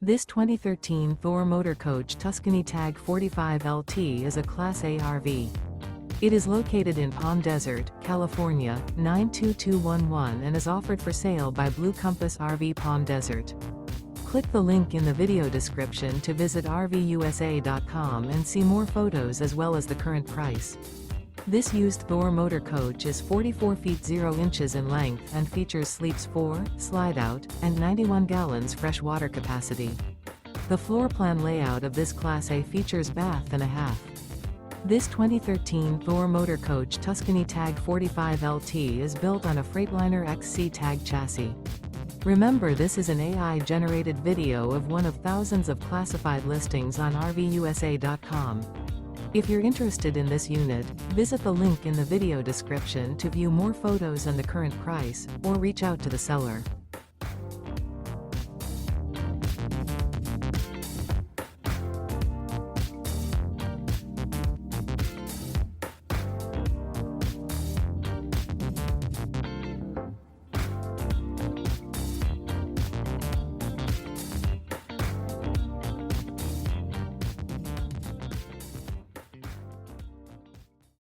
This 2013 Thor Motor Coach Tuscany Tag 45 LT is a Class A RV. It is located in Palm Desert, California, 92211 and is offered for sale by Blue Compass RV Palm Desert. Click the link in the video description to visit RVUSA.com and see more photos as well as the current price. This used Thor motor coach is 44 feet 0 inches in length and features sleeps 4, Slideout, and 91 gallons fresh water capacity. The floor plan layout of this Class A features bath and a half. This 2013 Thor motor coach Tuscany Tag 45 LT is built on a Freightliner XC Tag chassis. Remember, this is an AI-generated video of one of thousands of classified listings on RVUSA.com. If you're interested in this unit, visit the link in the video description to view more photos and the current price, or reach out to the seller.